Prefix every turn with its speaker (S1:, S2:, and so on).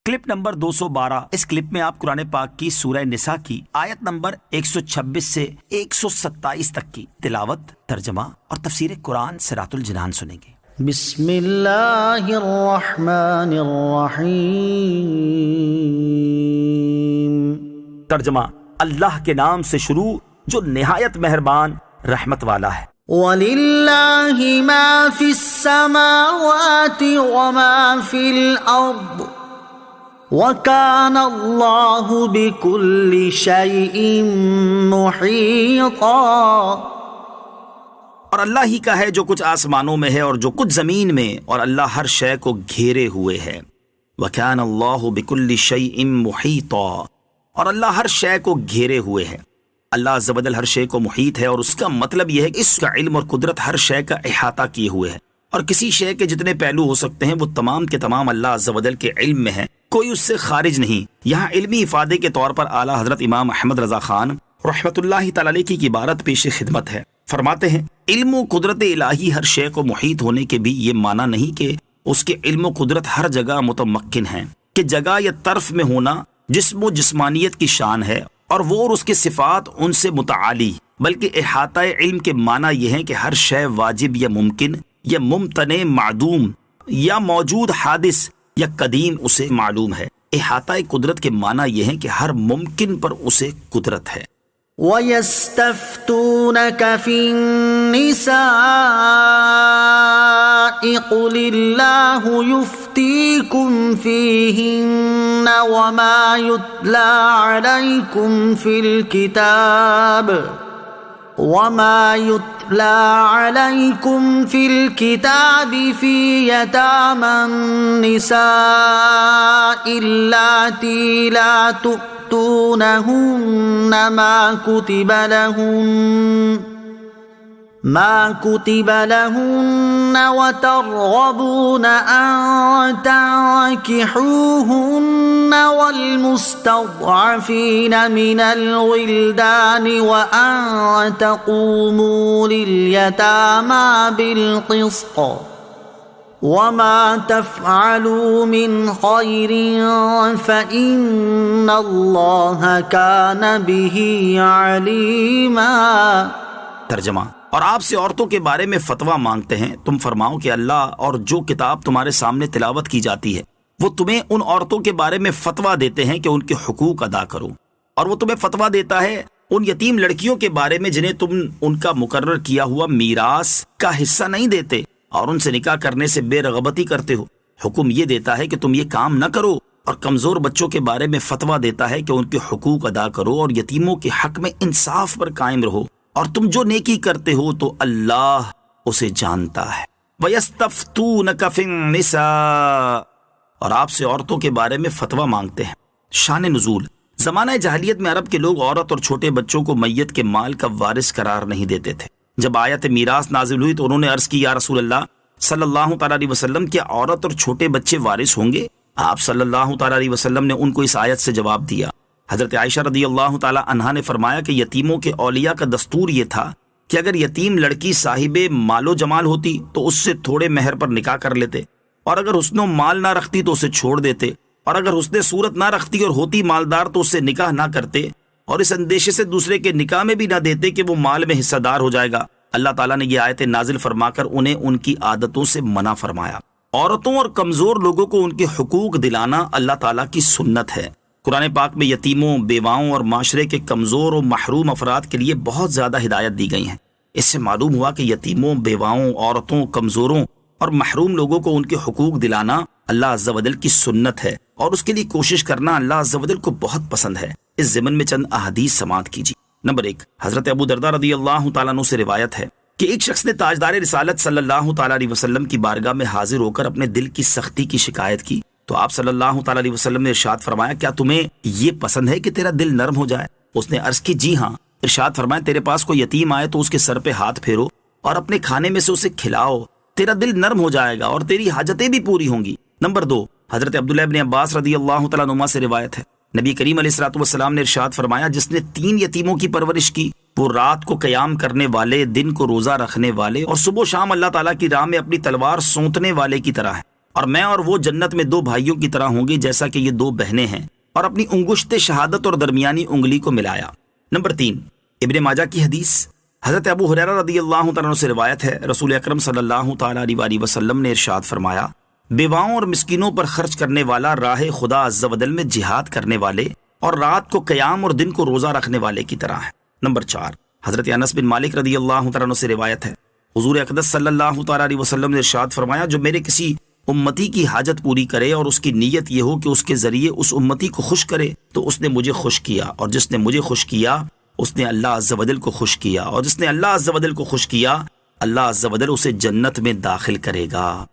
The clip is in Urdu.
S1: Clip number 212۔ اس کلپ میں آپ قرآن پاک کی سورہ نساء کی آیت نمبر 126 سے 127 تک کی تلاوت، ترجمہ اور تفسیر قرآن صراط الجنان سنیں گے۔
S2: بسم اللہ الرحمن الرحیم۔
S1: ترجمہ: اللہ کے نام سے شروع جو نہایت مہربان رحمت والا ہے۔
S2: وَلِلَّهِ مَا فِي السَّمَاوَاتِ وَمَا فِي الْأَرْضِ وَكَانَ اللَّهُ بِكُلِّ شَيْءٍ مُحِيطًا۔
S1: اور اللہ ہی کا ہے جو کچھ آسمانوں میں ہے اور جو کچھ زمین میں، اور اللہ ہر شے کو گھیرے ہوئے ہے۔ وَكَانَ اللَّهُ بِكُلِّ شَيْءٍ مُحِيطًا، اور اللہ ہر شے کو گھیرے ہوئے ہے۔ اللہ عز و جل ہر شے کو محیط ہے، اور اس کا مطلب یہ ہے کہ اس کا علم اور قدرت ہر شے کا احاطہ کیے ہوئے ہے، اور کسی شے کے جتنے پہلو ہو سکتے ہیں وہ تمام کے تمام اللہ عز و جل کے علم میں ہیں، کوئی اس سے خارج نہیں۔ یہاں علمی افادے کے طور پر اعلیٰ حضرت امام احمد رضا خان رحمۃ اللہ تعالی علیہ کی عبارت پیش خدمت ہے۔ فرماتے ہیں، علم و قدرت الہی ہر شے کو محیط ہونے کے بھی یہ معنی نہیں کہ اس کے علم و قدرت ہر جگہ متمکن ہیں، کہ جگہ یا طرف میں ہونا جسم و جسمانیت کی شان ہے، اور وہ اور اس کے صفات ان سے متعالی، بلکہ احاطہ علم کے معنی یہ ہے کہ ہر شے واجب یا ممکن یا ممتنع معدوم یا موجود حادث یا قدیم اسے معلوم ہے۔ احاطہ قدرت کے معنی یہ ہے کہ ہر ممکن پر اسے قدرت ہے۔
S2: وَيَسْتَفْتُونَكَ فِي النِّسَاءِ قُلِ اللَّهُ يُفْتِيكُمْ فِيهِنَّ وَمَا يُتْلَى عَلَيْكُمْ فِي الْكِتَابِ فِي يَتَامَى النِّسَاءِ اللَّاتِي لَا تُؤْتُونَهُنَّ ما كتب لهن وترغبون أن تنكحوهن والمستضعفين من الولدان وأن تقوموا لليتامى بالقسط وما تفعلوا من خير فإن الله كان به عليما۔
S1: ترجمہ: اور آپ سے عورتوں کے بارے میں فتویٰ مانگتے ہیں، تم فرماؤ کہ اللہ اور جو کتاب تمہارے سامنے تلاوت کی جاتی ہے وہ تمہیں ان عورتوں کے بارے میں فتویٰ دیتے ہیں کہ ان کے حقوق ادا کرو، اور وہ تمہیں فتویٰ دیتا ہے ان یتیم لڑکیوں کے بارے میں جنہیں تم ان کا مقرر کیا ہوا میراث کا حصہ نہیں دیتے اور ان سے نکاح کرنے سے بے رغبتی کرتے ہو۔ حکم یہ دیتا ہے کہ تم یہ کام نہ کرو، اور کمزور بچوں کے بارے میں فتویٰ دیتا ہے کہ ان کے حقوق ادا کرو اور یتیموں کے حق میں انصاف پر قائم رہو، اور تم جو نیکی کرتے ہو تو اللہ اسے جانتا ہے۔ وَيَسْتَفْتُونَكَ فِي النِّسَاءِ، اور آپ سے عورتوں کے بارے میں فتویٰ مانگتے ہیں۔ شان نزول: زمانہ جاہلیت میں عرب کے لوگ عورت اور چھوٹے بچوں کو میت کے مال کا وارث قرار نہیں دیتے تھے۔ جب آیت میراث نازل ہوئی تو انہوں نے عرض کی، یا رسول اللہ صلی اللہ تعالیٰ علیہ وسلم، کیا عورت اور چھوٹے بچے وارث ہوں گے؟ آپ صلی اللہ تعالیٰ علیہ وسلم نے ان کو اس آیت سے جواب دیا۔ حضرت عائشہ رضی اللہ تعالی عنہا نے فرمایا کہ یتیموں کے اولیاء کا دستور یہ تھا کہ اگر یتیم لڑکی صاحب مال و جمال ہوتی تو اس سے تھوڑے مہر پر نکاح کر لیتے، اور اگر حسن و مال نہ رکھتی تو اسے چھوڑ دیتے، اور اگر حسن صورت نہ رکھتی اور ہوتی مالدار تو اس سے نکاح نہ کرتے، اور اس اندیشے سے دوسرے کے نکاح میں بھی نہ دیتے کہ وہ مال میں حصہ دار ہو جائے گا۔ اللہ تعالیٰ نے یہ آیت نازل فرما کر انہیں ان کی عادتوں سے منع فرمایا۔ عورتوں اور کمزور لوگوں کو ان کے حقوق دلانا اللہ تعالیٰ کی سنت ہے۔ قرآن پاک میں یتیموں، بیواؤں اور معاشرے کے کمزور و محروم افراد کے لیے بہت زیادہ ہدایت دی گئی ہیں۔ اس سے معلوم ہوا کہ یتیموں، بیواؤں، عورتوں، کمزوروں اور محروم لوگوں کو ان کے حقوق دلانا اللہ عز و جل کی سنت ہے، اور اس کے لیے کوشش کرنا اللہ عز و جل کو بہت پسند ہے۔ اس ضمن میں چند احادیث سماعت کیجیے۔ نمبر 1، حضرت ابو درداء رضی اللہ تعالیٰ عنہ سے روایت ہے کہ ایک شخص نے تاجدار رسالت صلی اللہ تعالیٰ علیہ وسلم کی بارگاہ میں حاضر ہو کر اپنے دل کی سختی کی شکایت کی، تو آپ صلی اللہ تعالیٰ علیہ وسلم نے ارشاد فرمایا، کیا تمہیں یہ پسند ہے کہ تیرا دل نرم ہو جائے؟ اس نے عرض کی، جی ہاں۔ ارشاد فرمایا، تیرے پاس کوئی یتیم آئے تو اس کے سر پہ ہاتھ پھیرو اور اپنے کھانے میں سے اسے کھلاؤ، تیرا دل نرم ہو جائے گا اور تیری حاجتیں بھی پوری ہوں گی۔ نمبر 2، حضرت عبداللہ ابن عباس رضی اللہ تعالیٰ عنہما سے روایت ہے، نبی کریم علیہ الصلوۃ والسلام نے ارشاد فرمایا، جس نے 3 یتیموں کی پرورش کی وہ رات کو قیام کرنے والے، دن کو روزہ رکھنے والے اور صبح و شام اللہ تعالیٰ کی راہ میں اپنی تلوار سونتنے والے کی طرح ہے۔ اور میں اور وہ جنت میں دو بھائیوں کی طرح ہوں گے جیسا کہ یہ دو بہنیں ہیں، اور اپنی انگشت شہادت اور درمیانی انگلی کو ملایا۔ نمبر 3، ابن ماجہ کی حدیث، حضرت ابو ہریرہ رضی اللہ تعالیٰ عنہ سے روایت ہے، رسول اکرم صلی اللہ تعالیٰ علیہ وآلہ وسلم نے ارشاد فرمایا، بیواؤں اور مسکینوں پر خرچ کرنے والا راہ خدا عز و جل میں جہاد کرنے والے اور رات کو قیام اور دن کو روزہ رکھنے والے کی طرح ہے۔ نمبر 4، حضرت انس بن مالک رضی اللہ تعالیٰ عنہ سے روایت ہے، حضور اقدس صلی اللہ تعالیٰ علیہ وسلم نے ارشاد فرمایا، جو میرے کسی امتی کی حاجت پوری کرے اور اس کی نیت یہ ہو کہ اس کے ذریعے اس امتی کو خوش کرے تو اس نے مجھے خوش کیا، اور جس نے مجھے خوش کیا اس نے اللہ عز و جل کو خوش کیا، اور جس نے اللہ عز و جل کو خوش کیا اللہ عز و جل اسے جنت میں داخل کرے گا۔